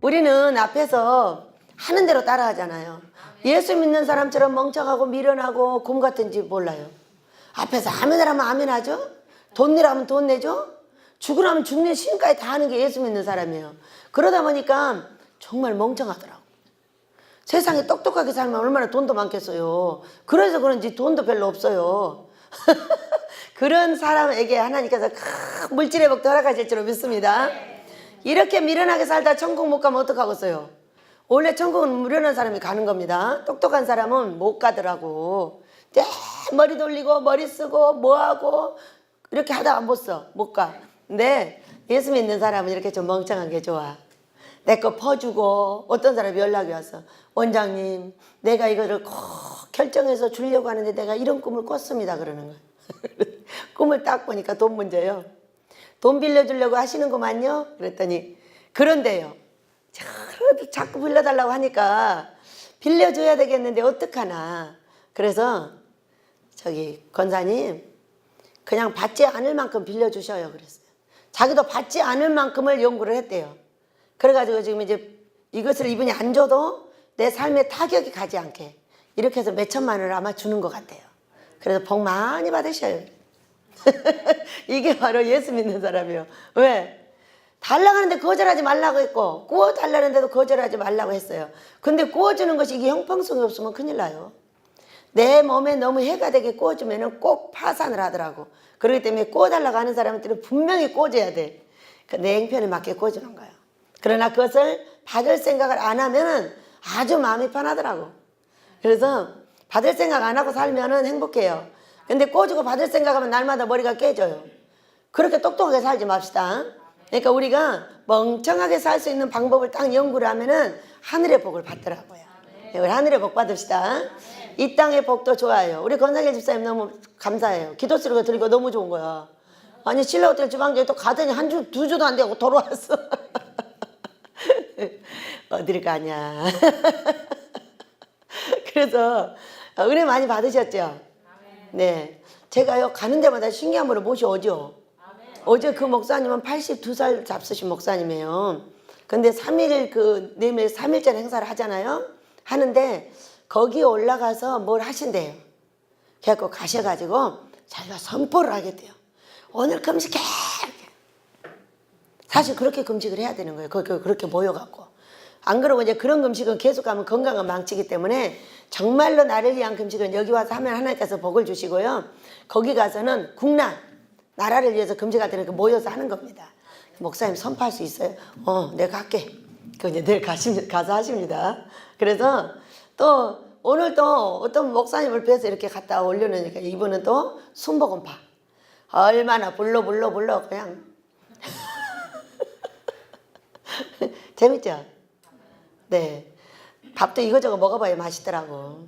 우리는 앞에서 하는 대로 따라하잖아요. 예수 믿는 사람처럼 멍청하고 미련하고 곰 같은지 몰라요. 앞에서 아멘하면 아멘하죠. 돈 내라면 돈 내죠. 죽으라면 죽는 시간까지 다 하는 게 예수 믿는 사람이에요. 그러다 보니까 정말 멍청하더라고. 세상에 똑똑하게 살면 얼마나 돈도 많겠어요. 그래서 그런지 돈도 별로 없어요. 그런 사람에게 하나님께서 큰 물질의 복도 허락하실 줄 믿습니다. 이렇게 미련하게 살다 천국 못 가면 어떡하겠어요? 원래 천국은 미련한 사람이 가는 겁니다. 똑똑한 사람은 못 가더라고. 머리 돌리고 머리 쓰고 뭐하고 이렇게 하다가 못 가. 근데 예수 믿는 사람은 이렇게 좀 멍청한 게 좋아. 내 거 퍼주고. 어떤 사람이 연락이 왔어. 원장님, 내가 이거를 꼭 결정해서 주려고 하는데 내가 이런 꿈을 꿨습니다. 그러는 거야. 꿈을 딱 보니까 돈 문제요. 돈 빌려주려고 하시는구만요. 그랬더니 그런데요. 자꾸 빌려달라고 하니까 빌려줘야 되겠는데 어떡하나. 그래서 저기 권사님 그냥 받지 않을 만큼 빌려주셔요. 그랬어요. 자기도 받지 않을 만큼을 연구를 했대요. 그래가지고 지금 이제 이것을 이분이 안 줘도 내 삶에 타격이 가지 않게 이렇게 해서 몇 천만 원을 아마 주는 것 같아요. 그래서 복 많이 받으셔요. 이게 바로 예수 믿는 사람이에요. 왜? 달라고 하는데 거절하지 말라고 했고 구워 달라는데도 거절하지 말라고 했어요. 근데 구워주는 것이 이게 형평성이 없으면 큰일 나요. 내 몸에 너무 해가 되게 구워주면 꼭 파산을 하더라고. 그렇기 때문에 구워달라고 하는 사람들은 분명히 구워줘야 돼. 내 행편에 맞게 구워주는 거예요. 그러나 그것을 받을 생각을 안 하면 아주 마음이 편하더라고. 그래서 받을 생각 안 하고 살면 행복해요. 근데 구워주고 받을 생각하면 날마다 머리가 깨져요. 그렇게 똑똑하게 살지 맙시다. 그러니까 우리가 멍청하게 살 수 있는 방법을 딱 연구를 하면은 하늘의 복을 받더라고요. 우리 하늘의 복 받읍시다. 이 땅의 복도 좋아요. 우리 권상일 집사님 너무 감사해요. 기도스러워 드리고 너무 좋은 거야. 아니 신라호텔 주방장에 또 가더니 한 주, 두 주도 안 되고 돌아왔어. 어딜 가냐. 그래서 은혜 많이 받으셨죠? 네. 제가요 가는 데마다 신기한 분을 모셔오죠. 어제 그 목사님은 82살 잡수신 목사님이에요. 근데 3일 내일 3일째 행사를 하잖아요. 하는데 거기에 올라가서 뭘 하신대요. 그래갖고 가셔가지고 자기가 선포를 하겠대요. 오늘 금식해. 사실 그렇게 금식을 해야 되는 거예요. 그렇게 모여갖고. 안 그러고 이제 그런 금식은 계속 가면 건강을 망치기 때문에 정말로 나를 위한 금식은 여기 와서 하면 하나님께서 복을 주시고요. 거기 가서는 국난, 나라를 위해서 금식할 때는 모여서 하는 겁니다. 목사님 선포할 수 있어요? 내가 할게. 그 이제 내일 가서 하십니다. 그래서 또 오늘 또 어떤 목사님을 뵈서 이렇게 갖다 올려놓으니까 이분은 또 순복음파. 얼마나 불러 그냥. 재밌죠? 네. 밥도 이거저거 먹어봐야 맛있더라고.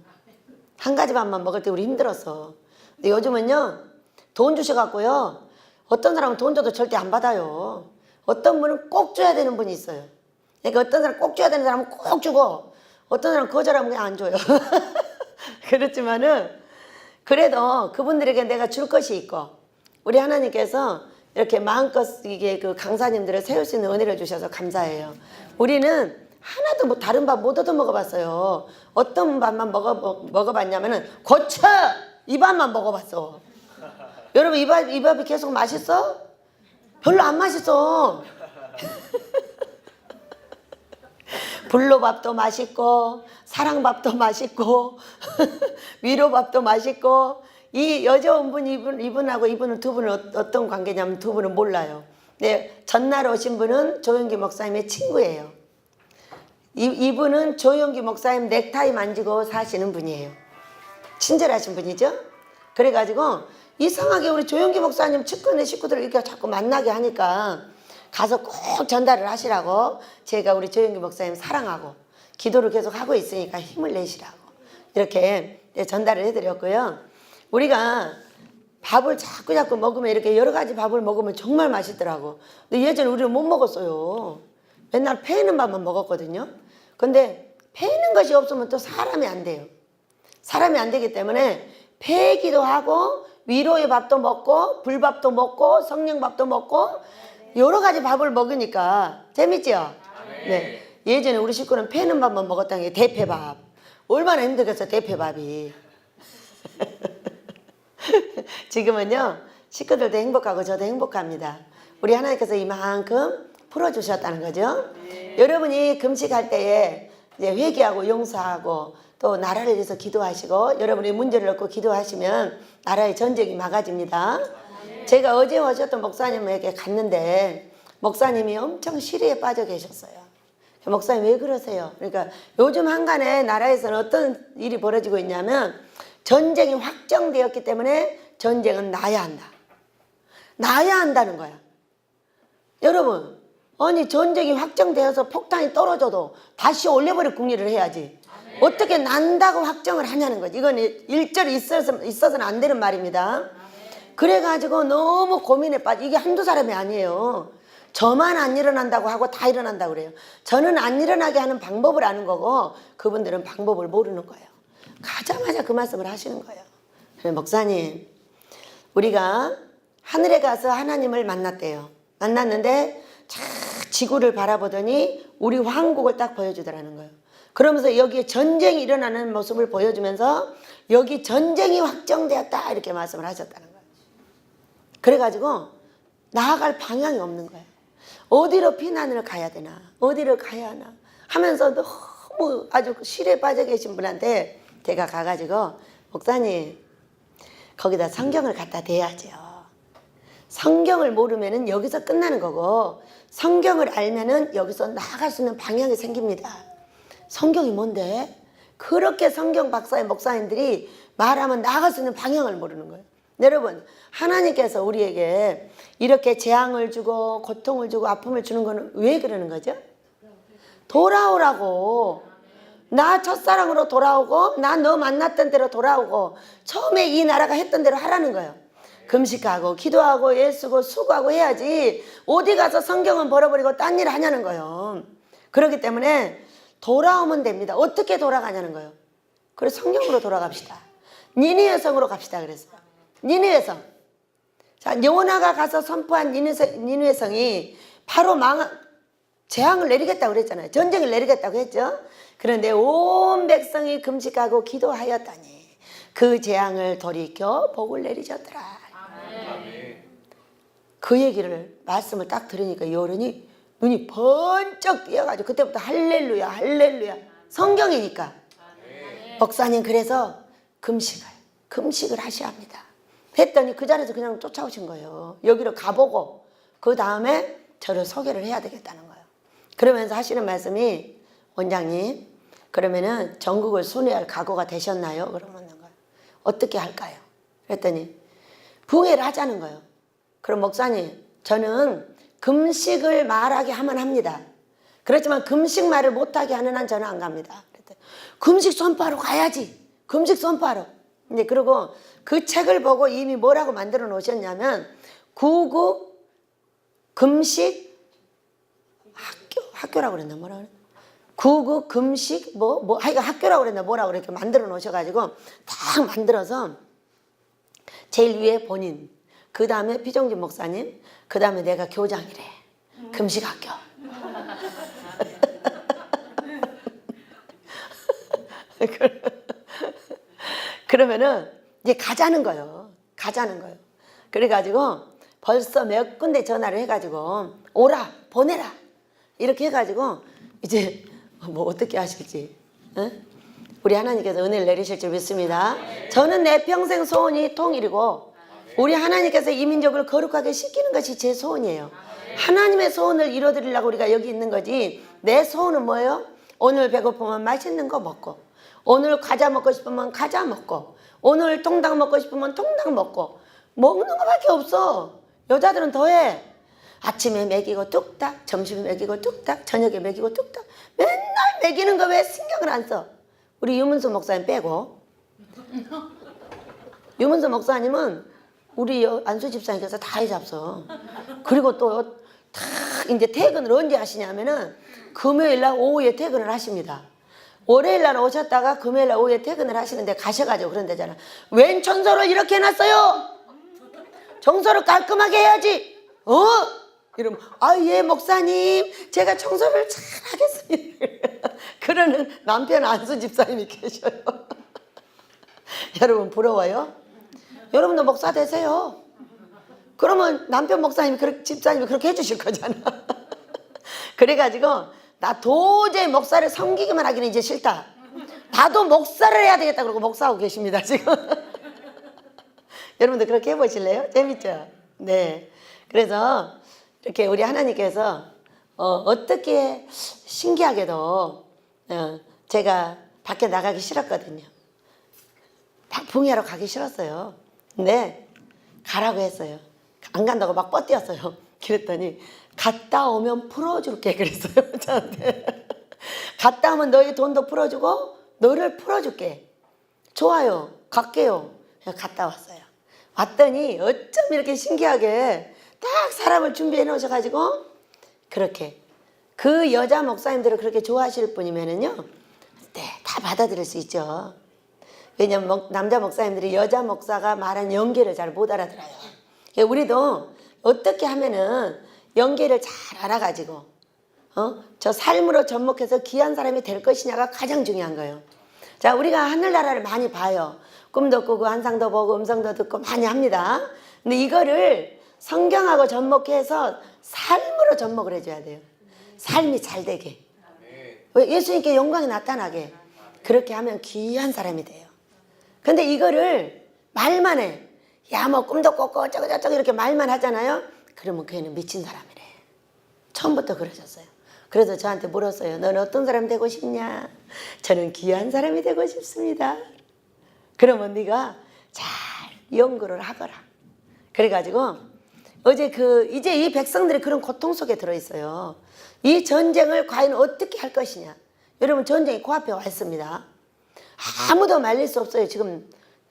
한 가지 밥만 먹을 때 우리 힘들었어. 근데 요즘은요, 돈 주셔갖고요, 어떤 사람은 돈 줘도 절대 안 받아요. 어떤 분은 꼭 줘야 되는 분이 있어요. 그러니까 어떤 사람 꼭 줘야 되는 사람은 꼭 주고, 어떤 사람은 거절하면 그냥 안 줘요. 그렇지만은, 그래도 그분들에게 내가 줄 것이 있고, 우리 하나님께서 이렇게 마음껏 이게 그 강사님들을 세울 수 있는 은혜를 주셔서 감사해요. 우리는 하나도 뭐 다른 밥 못 얻어 먹어봤어요. 어떤 밥만 먹어봤냐면은 고쳐! 이 밥만 먹어봤어. 여러분 이 밥이 계속 맛있어? 별로 안 맛있어. 불로밥도 맛있고 사랑밥도 맛있고 위로밥도 맛있고 이 여자분 이분하고 이분은 두 분은 어떤 관계냐면 두 분은 몰라요. 네, 전날 오신 분은 조영기 목사님의 친구예요. 이분은 조영기 목사님 넥타이 만지고 사시는 분이에요. 친절하신 분이죠. 그래가지고 이상하게 우리 조영기 목사님 측근의 식구들을 이렇게 자꾸 만나게 하니까 가서 꼭 전달을 하시라고 제가 우리 조영기 목사님 사랑하고 기도를 계속 하고 있으니까 힘을 내시라고 이렇게 전달을 해드렸고요. 우리가 밥을 자꾸 먹으면 이렇게 여러 가지 밥을 먹으면 정말 맛있더라고. 근데 예전에 우리는 못 먹었어요. 맨날 패이는 밥만 먹었거든요. 근데 패이는 것이 없으면 또 사람이 안 돼요. 사람이 안 되기 때문에 패기도 하고 위로의 밥도 먹고 불밥도 먹고 성령밥도 먹고 여러 가지 밥을 먹으니까 재밌죠? 네. 예전에 우리 식구는 패는 밥만 먹었다는 게 대패밥. 얼마나 힘들겠어 대패밥이. 지금은요 식구들도 행복하고 저도 행복합니다. 우리 하나님께서 이만큼 풀어주셨다는 거죠. 여러분이 금식할 때에 이제 회개하고 용서하고 또 나라를 위해서 기도하시고 여러분이 문제를 놓고 기도하시면 나라의 전쟁이 막아집니다. 제가 어제 오셨던 목사님에게 갔는데 목사님이 엄청 시리에 빠져 계셨어요. 목사님 왜 그러세요? 그러니까 요즘 한간에 나라에서는 어떤 일이 벌어지고 있냐면 전쟁이 확정되었기 때문에 전쟁은 나야 한다. 나야 한다는 거야. 여러분, 아니 전쟁이 확정되어서 폭탄이 떨어져도 다시 올려버릴 궁리를 해야지. 어떻게 난다고 확정을 하냐는 거지. 이건 일절이 있어서는 안 되는 말입니다. 그래가지고 너무 고민에 빠져. 이게 한두 사람이 아니에요. 저만 안 일어난다고 하고 다 일어난다고 그래요. 저는 안 일어나게 하는 방법을 아는 거고 그분들은 방법을 모르는 거예요. 가자마자 그 말씀을 하시는 거예요. 그래, 목사님, 우리가 하늘에 가서 하나님을 만났대요. 만났는데 지구를 바라보더니 우리 왕국을 딱 보여주더라는 거예요. 그러면서 여기에 전쟁이 일어나는 모습을 보여주면서 여기 전쟁이 확정되었다 이렇게 말씀을 하셨다는 거예요. 그래가지고 나아갈 방향이 없는 거예요. 어디로 피난을 가야 되나 어디로 가야 하나 하면서 너무 아주 실에 빠져 계신 분한테 제가 가가지고 목사님 거기다 성경을 갖다 대야죠. 성경을 모르면은 여기서 끝나는 거고 성경을 알면은 여기서 나아갈 수 있는 방향이 생깁니다. 성경이 뭔데? 그렇게 성경 박사의 목사님들이 말하면 나아갈 수 있는 방향을 모르는 거예요. 여러분, 하나님께서 우리에게 이렇게 재앙을 주고 고통을 주고 아픔을 주는 거는 왜 그러는 거죠? 돌아오라고. 나 첫사랑으로 돌아오고 나 너 만났던 대로 돌아오고 처음에 이 나라가 했던 대로 하라는 거예요. 금식하고 기도하고 예수고 수고하고 해야지 어디 가서 성경은 버려버리고 딴 일을 하냐는 거예요. 그렇기 때문에 돌아오면 됩니다. 어떻게 돌아가냐는 거예요. 그래서 성경으로 돌아갑시다. 니느웨 성으로 갑시다 그랬어요. 니느웨 성. 자, 요나가 가서 선포한 니느웨 성이 바로 재앙을 내리겠다고 그랬잖아요. 전쟁을 내리겠다고 했죠. 그런데 온 백성이 금식하고 기도하였다니 그 재앙을 돌이켜 복을 내리셨더라. 그 얘기를 말씀을 딱 들으니까 여론이 눈이 번쩍 띄어가지고 그때부터 할렐루야 할렐루야 성경이니까 목사님 그래서 금식을 하셔야 합니다 했더니 그 자리에서 그냥 쫓아오신 거예요. 여기로 가보고 그 다음에 저를 소개를 해야 되겠다는 거예요. 그러면서 하시는 말씀이 원장님 그러면은 전국을 순회할 각오가 되셨나요? 그러면 어떻게 할까요? 그랬더니 부회를 하자는 거예요. 그럼 목사님 저는 금식을 말하게 하면 합니다. 그렇지만 금식 말을 못하게 하는 한 저는 안 갑니다. 그랬더니 금식 선포하러 가야지. 금식 선포하러. 이제 그리고 그 책을 보고 이미 뭐라고 만들어 놓으셨냐면 구국 금식 학교라고 그랬나 뭐라고 그랬나? 구국 금식 하여간 학교라고 그랬나 뭐라고 이렇게 만들어 놓으셔가지고 딱 만들어서 제일 위에 본인 그 다음에 피정진 목사님 그 다음에 내가 교장이래 금식 학교. 그러면은 이제 가자는 거예요. 그래가지고 벌써 몇 군데 전화를 해가지고 오라 보내라 이렇게 해가지고 이제 뭐 어떻게 하실지 우리 하나님께서 은혜를 내리실 줄 믿습니다. 저는 내 평생 소원이 통일이고 우리 하나님께서 이 민족을 거룩하게 시키는 것이 제 소원이에요. 하나님의 소원을 이뤄드리려고 우리가 여기 있는 거지 내 소원은 뭐예요? 오늘 배고프면 맛있는 거 먹고 오늘 과자 먹고 싶으면 과자 먹고 오늘 통닭 먹고 싶으면 통닭 먹고 먹는 거밖에 없어. 여자들은 더해. 아침에 먹이고 뚝딱 점심에 먹이고 뚝딱 저녁에 먹이고 뚝딱 맨날 먹이는 거 왜 신경을 안 써? 우리 유문수 목사님 빼고 유문수 목사님은 우리 안수 집사님께서 다 해잡숴. 그리고 또 다 이제 퇴근을 언제 하시냐면은 금요일날 오후에 퇴근을 하십니다. 월요일날 오셨다가 금요일날 오후에 퇴근을 하시는데 가셔가지고 그런 데잖아. 웬 청소를 이렇게 해놨어요? 청소를 깔끔하게 해야지. 이러면 예 목사님 제가 청소를 잘 하겠습니다. 그러는 남편 안수 집사님이 계셔요. 여러분 부러워요? 여러분도 목사 되세요. 그러면 남편 목사님이 집사님이 그렇게 해주실 거잖아. 그래가지고 나 도저히 목사를 섬기기만 하기는 이제 싫다. 나도 목사를 해야 되겠다 그러고 목사하고 계십니다 지금. 여러분들 그렇게 해보실래요? 재밌죠? 네. 그래서 이렇게 우리 하나님께서 어떻게 신기하게도 제가 밖에 나가기 싫었거든요. 붕이하러 가기 싫었어요. 근데 가라고 했어요. 안 간다고 막 뻗뛰었어요. 그랬더니 갔다 오면 풀어줄게 그랬어요. 저한테. 갔다 오면 너희 돈도 풀어주고 너를 풀어줄게. 좋아요. 갈게요. 갔다 왔어요. 왔더니 어쩜 이렇게 신기하게 딱 사람을 준비해 놓으셔가지고 그렇게 그 여자 목사님들을 그렇게 좋아하실 분이면은요, 네, 다 받아들일 수 있죠. 왜냐면 남자 목사님들이 여자 목사가 말한 연계를 잘 못 알아들어요. 우리도 어떻게 하면은 연계를 잘 알아가지고 저 삶으로 접목해서 귀한 사람이 될 것이냐가 가장 중요한 거예요. 자, 우리가 하늘나라를 많이 봐요. 꿈도 꾸고 환상도 보고 음성도 듣고 많이 합니다. 근데 이거를 성경하고 접목해서 삶으로 접목을 해줘야 돼요. 삶이 잘 되게. 예수님께 영광이 나타나게. 그렇게 하면 귀한 사람이 돼요. 근데 이거를 말만 해. 야, 뭐 꿈도 꿨고 어쩌고 저쩌고 이렇게 말만 하잖아요. 그러면 걔는 미친 사람이래. 처음부터 그러셨어요. 그래서 저한테 물었어요. 너는 어떤 사람 되고 싶냐? 저는 귀한 사람이 되고 싶습니다. 그러면 네가 잘 연구를 하거라. 그래가지고 어제 이제 이 백성들이 그런 고통 속에 들어있어요. 이 전쟁을 과연 어떻게 할 것이냐. 여러분 전쟁이 코앞에 와 있습니다. 아무도 말릴 수 없어요. 지금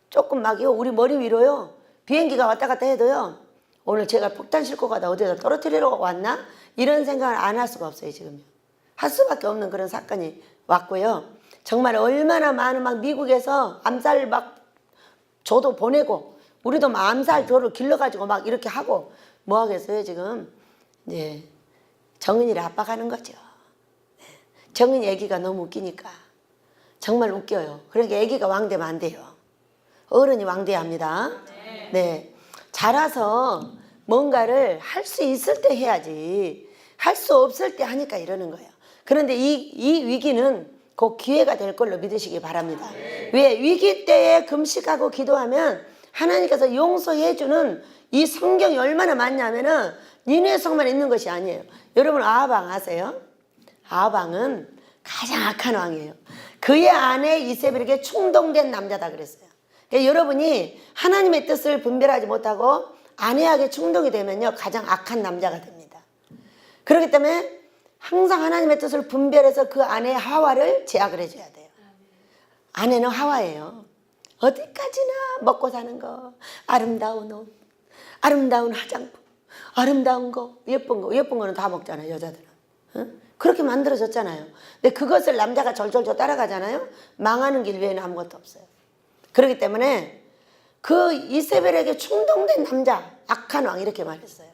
조금 막요. 우리 머리 위로요. 비행기가 왔다 갔다 해도요. 오늘 제가 폭탄 싣고 가다 어디다 떨어뜨리러 왔나? 이런 생각을 안 할 수가 없어요. 지금요. 할 수밖에 없는 그런 사건이 왔고요. 정말 얼마나 많은 막 미국에서 암살 막 조도 보내고 우리도 막 암살 조를 길러가지고 막 이렇게 하고 뭐 하겠어요 지금. 네, 정은이를 압박하는 거죠. 네. 정은이 애기가 너무 웃기니까 정말 웃겨요. 그러니까 애기가 왕되면 안 돼요. 어른이 왕돼야 합니다. 네, 자라서 뭔가를 할 수 있을 때 해야지 할 수 없을 때 하니까 이러는 거예요. 그런데 이 위기는 곧 기회가 될 걸로 믿으시기 바랍니다. 왜? 위기 때에 금식하고 기도하면 하나님께서 용서해 주는 이 성경이 얼마나 많냐면은 니네 성만 있는 것이 아니에요. 여러분 아하방 아세요? 아하방은 가장 악한 왕이에요. 그의 아내 이세벨에게 충동된 남자다 그랬어요. 그러니까 여러분이 하나님의 뜻을 분별하지 못하고 아내에게 충동이 되면요 가장 악한 남자가 됩니다. 그렇기 때문에 항상 하나님의 뜻을 분별해서 그 아내 하와를 제약을 해줘야 돼요. 아내는 하와예요. 어디까지나 먹고 사는 거, 아름다운 옷, 아름다운 화장품, 아름다운 거, 예쁜 거는 다 먹잖아요, 여자들은. 응? 그렇게 만들어졌잖아요. 근데 그것을 남자가 절절절 따라가잖아요. 망하는 길 외에는 아무것도 없어요. 그렇기 때문에 그 이세벨에게 충동된 남자, 악한 왕 이렇게 말했어요.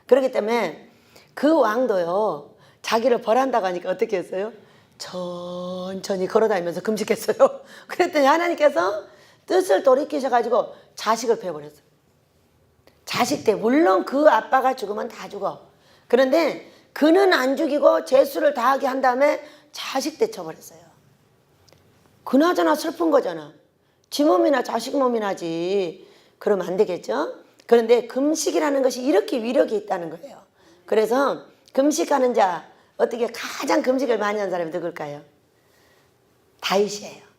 그렇기 때문에 그 왕도요, 자기를 벌한다고 하니까 어떻게 했어요? 천천히 걸어다니면서 금식했어요. 그랬더니 하나님께서 뜻을 돌이키셔가지고 자식을 패버렸어요. 자식 때 물론 그 아빠가 죽으면 다 죽어. 그런데 그는 안 죽이고 죄수를 다하게 한 다음에 자식 때 쳐버렸어요. 그나저나 슬픈 거잖아. 지 몸이나 자식 몸이나지. 그러면 안 되겠죠? 그런데 금식이라는 것이 이렇게 위력이 있다는 거예요. 그래서 금식하는 자, 어떻게 가장 금식을 많이 한 사람이 누굴까요? 다윗이에요.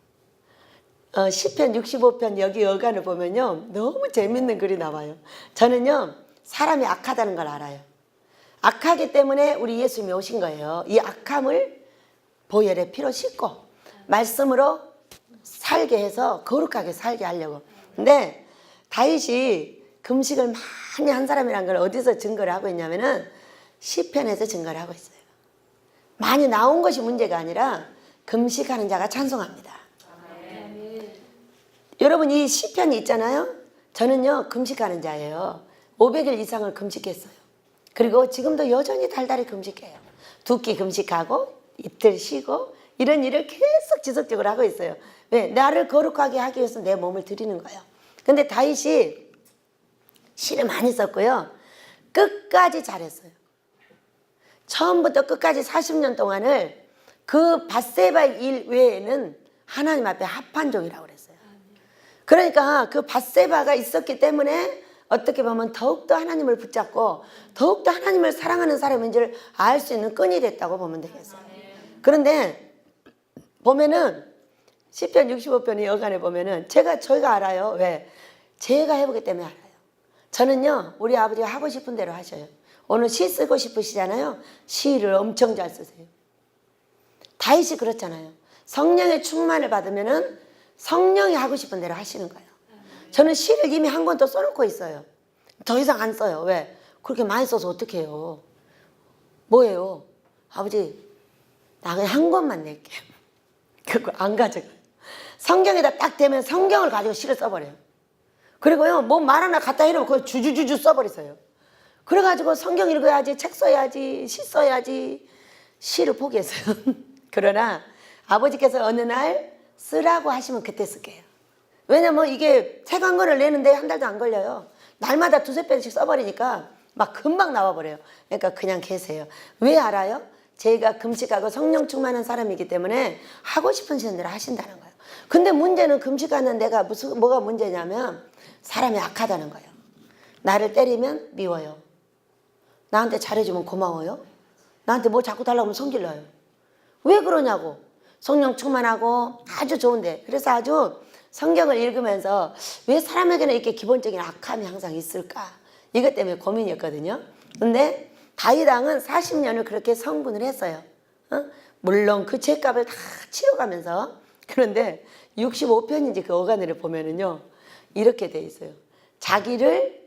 시편 65편 여기 여간을 보면요 너무 재밌는 글이 나와요. 저는요 사람이 악하다는 걸 알아요. 악하기 때문에 우리 예수님이 오신 거예요. 이 악함을 보혈의 피로 씻고 말씀으로 살게 해서 거룩하게 살게 하려고. 근데 다윗이 금식을 많이 한 사람이라는 걸 어디서 증거를 하고 있냐면은 시편에서 증거를 하고 있어요. 많이 나온 것이 문제가 아니라 금식하는 자가 찬송합니다. 여러분 이 시편이 있잖아요. 저는요 금식하는 자예요. 500일 이상을 금식했어요. 그리고 지금도 여전히 달달이 금식해요. 2끼 금식하고 이틀 쉬고 이런 일을 계속 지속적으로 하고 있어요. 왜? 나를 거룩하게 하기 위해서 내 몸을 드리는 거예요. 근데 다윗이 시를 많이 썼고요. 끝까지 잘했어요. 처음부터 끝까지 40년 동안을 그 밧세바 일 외에는 하나님 앞에 합한 종이라고 그랬어요. 그러니까 그 밧세바가 있었기 때문에 어떻게 보면 더욱더 하나님을 붙잡고 더욱더 하나님을 사랑하는 사람인지를 알 수 있는 끈이 됐다고 보면 되겠어요. 그런데 보면은 시편 65편의 여간에 보면은 저희가 알아요. 왜? 제가 해보기 때문에 알아요. 저는요, 우리 아버지가 하고 싶은 대로 하셔요. 오늘 시 쓰고 싶으시잖아요. 시를 엄청 잘 쓰세요. 다윗이 그렇잖아요. 성령의 충만을 받으면은 성령이 하고 싶은 대로 하시는 거예요. 저는 시를 이미 한 권 더 써놓고 있어요. 더 이상 안 써요. 왜? 그렇게 많이 써서 어떻게 해요? 뭐예요? 아버지, 나 그냥 한 권만 낼게요. 그거 안 가져가요. 성경에다 딱 대면 성경을 가지고 시를 써버려요. 그리고요, 뭐 말 하나 갖다 이러면 그걸 주주주주 써버리세요. 그래가지고 성경 읽어야지, 책 써야지, 시 써야지, 시를 포기했어요. 그러나 아버지께서 어느 날 쓰라고 하시면 그때 쓸게요. 왜냐면 이게 책 한 권을 내는데 한 달도 안 걸려요. 날마다 2-3편씩 써버리니까 막 금방 나와버려요. 그러니까 그냥 계세요. 왜 알아요? 제가 금식하고 성령 충만한 사람이기 때문에 하고 싶은 대로 하신다는 거예요. 근데 문제는 금식하는 내가 뭐가 문제냐면 사람이 악하다는 거예요. 나를 때리면 미워요. 나한테 잘해주면 고마워요. 나한테 뭐 자꾸 달라고 하면 성질나요. 왜 그러냐고. 성령 충만하고 아주 좋은데. 그래서 아주 성경을 읽으면서 왜 사람에게는 이렇게 기본적인 악함이 항상 있을까? 이것 때문에 고민이었거든요. 근데 다윗 왕은 40년을 그렇게 성군을 했어요. 물론 그 죄값을 다 치러가면서. 그런데 65편인지 그 어간을 보면은요, 이렇게 돼 있어요. 자기를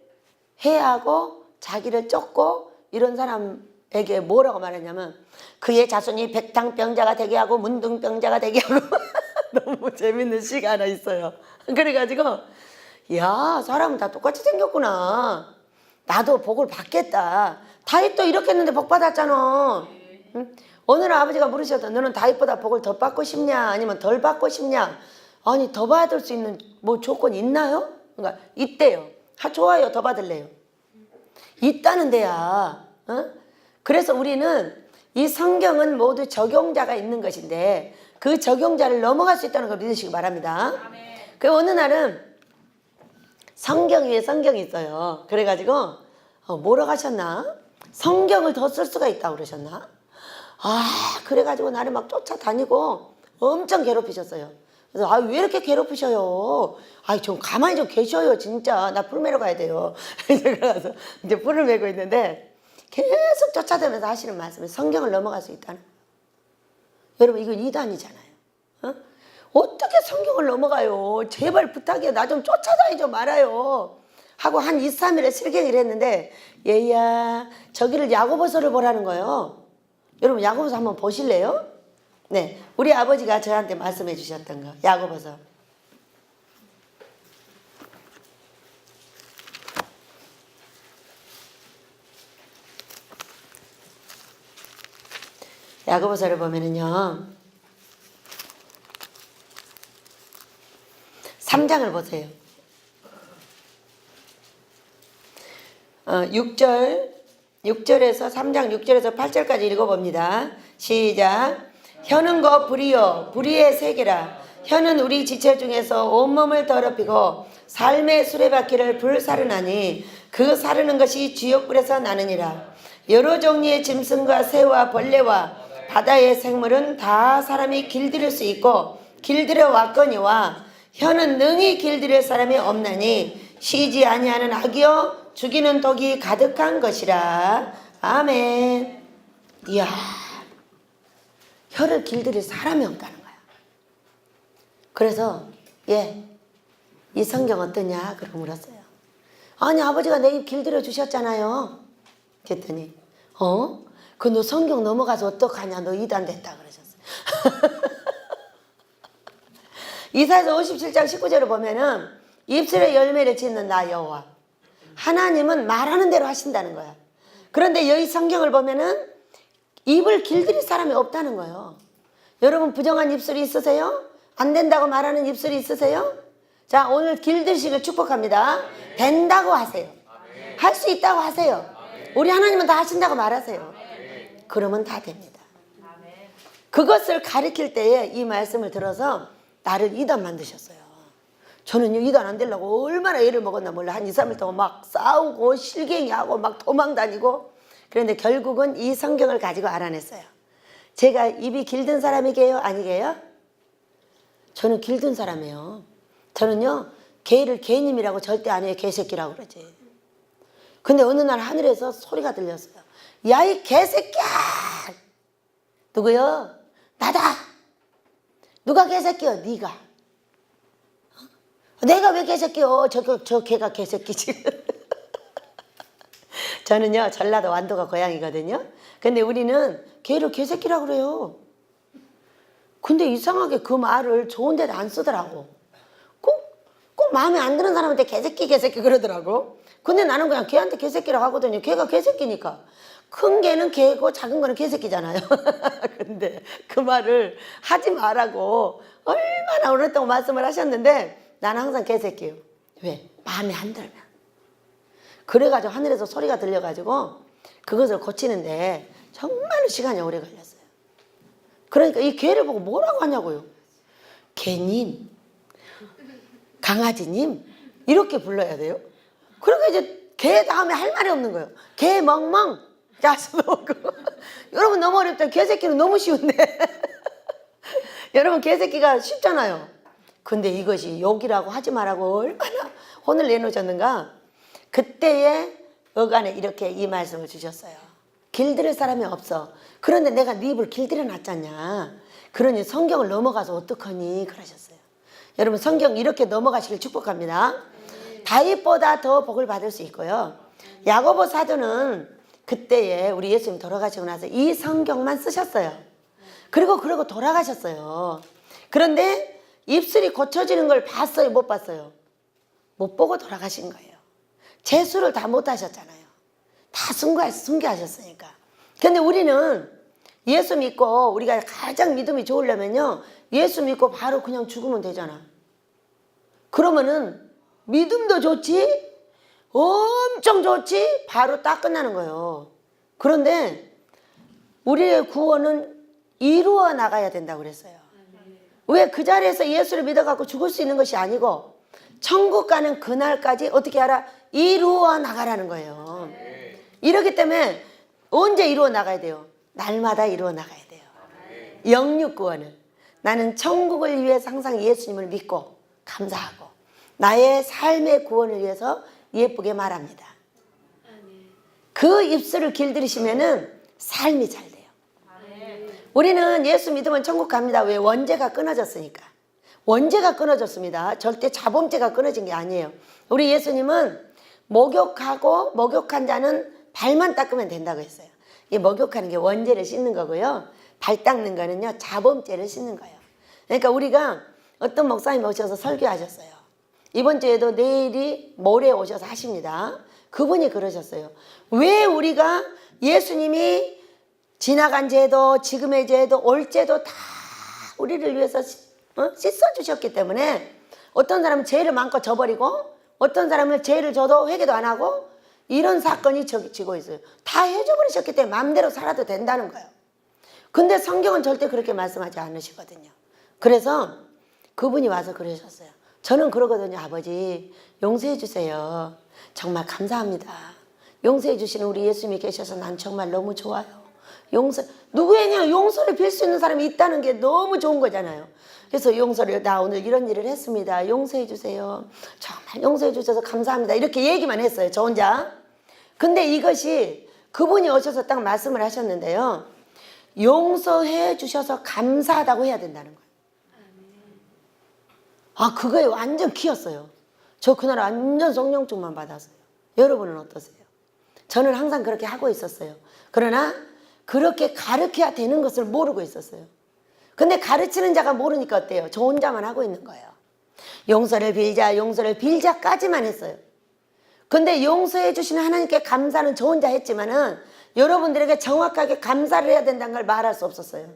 해하고 자기를 쫓고 이런 사람에게 뭐라고 말했냐면 그의 자손이 백탕병자가 되게 하고 문둥병자가 되게 하고 너무 재밌는 시가 하나 있어요. 그래가지고 야, 사람은 다 똑같이 생겼구나. 나도 복을 받겠다. 다윗도 이렇게 했는데 복 받았잖아. 응? 어느 날 아버지가 물으셔도 너는 다윗보다 복을 더 받고 싶냐 아니면 덜 받고 싶냐. 아니, 더 받을 수 있는 뭐 조건이 있나요? 그러니까 있대요. 좋아요. 더 받을래요. 있다는 데야. 그래서 우리는 이 성경은 모두 적용자가 있는 것인데 그 적용자를 넘어갈 수 있다는 걸 믿으시기 바랍니다. 그 어느 날은 성경 위에 성경이 있어요. 그래가지고 뭐라고 하셨나? 성경을 더 쓸 수가 있다고 그러셨나? 그래가지고 나를 막 쫓아다니고 엄청 괴롭히셨어요. 그래서 왜 이렇게 괴롭히셔요? 좀 가만히 좀 계셔요. 진짜 나 풀 매러 가야 돼요. 그래서 이제 풀을 매고 있는데 계속 쫓아다니면서 하시는 말씀이 성경을 넘어갈 수 있다는 거예요. 여러분, 이거 이단이잖아요. 어떻게 성경을 넘어가요? 제발 부탁해요. 나 좀 쫓아다니지 말아요. 하고 한 2-3일에 실갱이를 했는데 얘야, 저기를 야고보서를 보라는 거예요. 여러분, 야고보서 한번 보실래요? 네, 우리 아버지가 저한테 말씀해 주셨던 거. 야고보서. 야고보서를 보면은요, 3장을 보세요. 6절에서 3장 6절에서 8절까지 읽어봅니다. 시작. 혀는 거 불이요 불의의 세계라. 혀는 우리 지체 중에서 온몸을 더럽히고 삶의 수레바퀴를 불사르나니 그 사르는 것이 지옥불에서 나느니라. 여러 종류의 짐승과 새와 벌레와 바다의 생물은 다 사람이 길들일 수 있고 길들여 왔거니와 혀는 능히 길들일 사람이 없나니 쉬지 아니하는 악이요 죽이는 독이 가득한 것이라. 아멘. 이야, 혀를 길들일 사람이 없다는 거야. 그래서 이 성경 어떠냐? 그러고 물었어요. 아니, 아버지가 내 입 길들여 주셨잖아요. 그랬더니 그 너 성경 넘어가서 어떡하냐? 너 이단 됐다 그러셨어요. 이사야서 57장 19절을 보면은 입술의 열매를 짓는 나 여호와. 하나님은 말하는 대로 하신다는 거야. 그런데 여기 성경을 보면은 입을 길들일 사람이 없다는 거예요. 여러분 부정한 입술이 있으세요? 안 된다고 말하는 입술이 있으세요? 자, 오늘 길들이시길 축복합니다. 된다고 하세요. 할 수 있다고 하세요. 우리 하나님은 다 하신다고 말하세요. 그러면 다 됩니다. 그것을 가르칠 때에 이 말씀을 들어서 나를 이단 만드셨어요. 저는요, 이단 안 되려고 얼마나 애를 먹었나 몰라. 한 2, 3일 동안 막 싸우고 실갱이하고 막 도망다니고. 그런데 결국은 이 성경을 가지고 알아냈어요. 제가 입이 길든 사람이게요? 아니게요? 저는 길든 사람이에요. 저는요, 개를 개님이라고 절대 안 해요. 개새끼라고 그러지. 근데 어느 날 하늘에서 소리가 들렸어요. 야, 이 개새끼야! 누구요? 나다! 누가 개새끼요? 네가. 내가 왜 개새끼요? 저 개가 개새끼지. 저는요, 전라도 완도가 고향이거든요. 근데 우리는 개를 개새끼라고 그래요. 근데 이상하게 그 말을 좋은 데도 안 쓰더라고. 꼭 마음에 안 드는 사람한테 개새끼 그러더라고. 근데 나는 그냥 개한테 개새끼라고 하거든요. 개가 개새끼니까. 큰 개는 개고 작은 거는 개새끼잖아요. 근데 그 말을 하지 말라고 얼마나 오랫동안 말씀을 하셨는데 나는 항상 개새끼예요. 왜? 마음에 안 들면. 그래가지고 하늘에서 소리가 들려가지고 그것을 고치는데 정말로 시간이 오래 걸렸어요. 그러니까 이 개를 보고 뭐라고 하냐고요. 개님, 강아지님 이렇게 불러야 돼요. 그러니까 이제 개 다음에 할 말이 없는 거예요. 개 멍멍 짜증나고. 여러분 너무 어렵다. 개새끼는 너무 쉬운데. 여러분 개새끼가 쉽잖아요. 근데 이것이 욕이라고 하지 말라고 얼마나 혼을 내놓으셨는가. 그때에 어간에 이렇게 이 말씀을 주셨어요. 길들일 사람이 없어. 그런데 내가 네 입을 길들여 놨잖냐. 그러니 성경을 넘어가서 어떡하니 그러셨어요. 여러분 성경 이렇게 넘어가시길 축복합니다. 다윗보다 더 복을 받을 수 있고요. 야고보 사도는 그때에 우리 예수님 돌아가시고 나서 이 성경만 쓰셨어요. 그리고 돌아가셨어요. 그런데 입술이 고쳐지는 걸 봤어요? 못 봤어요? 못 보고 돌아가신 거예요. 재수를 다 못 하셨잖아요. 다 순교하셨으니까. 근데 우리는 예수 믿고 우리가 가장 믿음이 좋으려면요. 예수 믿고 바로 그냥 죽으면 되잖아. 그러면은 믿음도 좋지, 엄청 좋지, 바로 딱 끝나는 거예요. 그런데 우리의 구원은 이루어 나가야 된다고 그랬어요. 왜? 그 자리에서 예수를 믿어갖고 죽을 수 있는 것이 아니고 천국 가는 그날까지 어떻게 하라? 이루어 나가라는 거예요. 이렇기 때문에 언제 이루어 나가야 돼요? 날마다 이루어 나가야 돼요. 영육 구원을. 나는 천국을 위해서 항상 예수님을 믿고 감사하고 나의 삶의 구원을 위해서 예쁘게 말합니다. 그 입술을 길들이시면은 삶이 잘 돼요. 우리는 예수 믿으면 천국 갑니다. 왜? 원죄가 끊어졌으니까. 원죄가 끊어졌습니다. 절대 자범죄가 끊어진 게 아니에요. 우리 예수님은 목욕하고 목욕한 자는 발만 닦으면 된다고 했어요. 이 목욕하는 게 원죄를 씻는 거고요. 발 닦는 거는요, 자범죄를 씻는 거예요. 그러니까 우리가 어떤 목사님 오셔서 설교하셨어요. 이번 주에도 내일이 모레 오셔서 하십니다. 그분이 그러셨어요. 왜 우리가 예수님이 지나간 죄도 지금의 죄도 올 죄도 다 우리를 위해서 씻어주셨기 때문에 어떤 사람은 죄를 마음껏 져버리고 어떤 사람은 죄를 져도 회개도 안 하고 이런 사건이 지고 있어요. 다 해줘버리셨기 때문에 마음대로 살아도 된다는 거예요. 근데 성경은 절대 그렇게 말씀하지 않으시거든요. 그래서 그분이 와서 그러셨어요. 저는 그러거든요. 아버지 용서해 주세요. 정말 감사합니다. 용서해 주시는 우리 예수님이 계셔서 난 정말 너무 좋아요. 누구에게 용서를 빌 수 있는 사람이 있다는 게 너무 좋은 거잖아요. 그래서 나 오늘 이런 일을 했습니다. 용서해 주세요. 정말 용서해 주셔서 감사합니다. 이렇게 얘기만 했어요. 저 혼자. 근데 이것이 그분이 오셔서 딱 말씀을 하셨는데요. 용서해 주셔서 감사하다고 해야 된다는 거예요. 아, 그거에 완전 키였어요. 저 그날 완전 성령충만 받았어요. 여러분은 어떠세요? 저는 항상 그렇게 하고 있었어요. 그러나 그렇게 가르쳐야 되는 것을 모르고 있었어요. 근데 가르치는 자가 모르니까 어때요? 저 혼자만 하고 있는 거예요. 용서를 빌자까지만 했어요. 근데 용서해 주시는 하나님께 감사는 저 혼자 했지만은 여러분들에게 정확하게 감사를 해야 된다는 걸 말할 수 없었어요.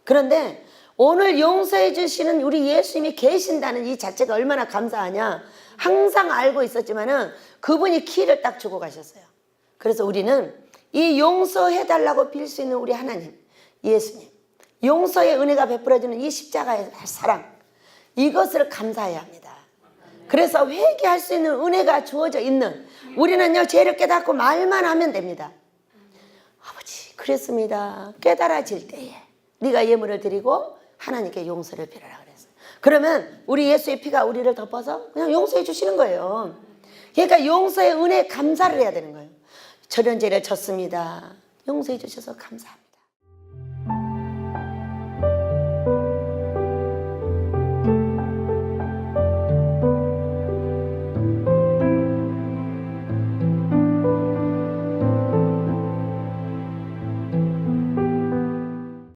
그런데 오늘 용서해 주시는 우리 예수님이 계신다는 이 자체가 얼마나 감사하냐. 항상 알고 있었지만은 그분이 키를 딱 주고 가셨어요. 그래서 우리는 이 용서해 달라고 빌 수 있는 우리 하나님, 예수님, 용서의 은혜가 베풀어지는 이 십자가의 사랑, 이것을 감사해야 합니다. 그래서 회개할 수 있는 은혜가 주어져 있는, 우리는요 죄를 깨닫고 말만 하면 됩니다. 아버지 그랬습니다. 깨달아질 때에 네가 예물을 드리고 하나님께 용서를 빌어라 그랬어요. 그러면 우리 예수의 피가 우리를 덮어서 그냥 용서해 주시는 거예요. 그러니까 용서의 은혜에 감사를 해야 되는 거예요. 저런 죄를 졌습니다. 용서해 주셔서 감사합니다.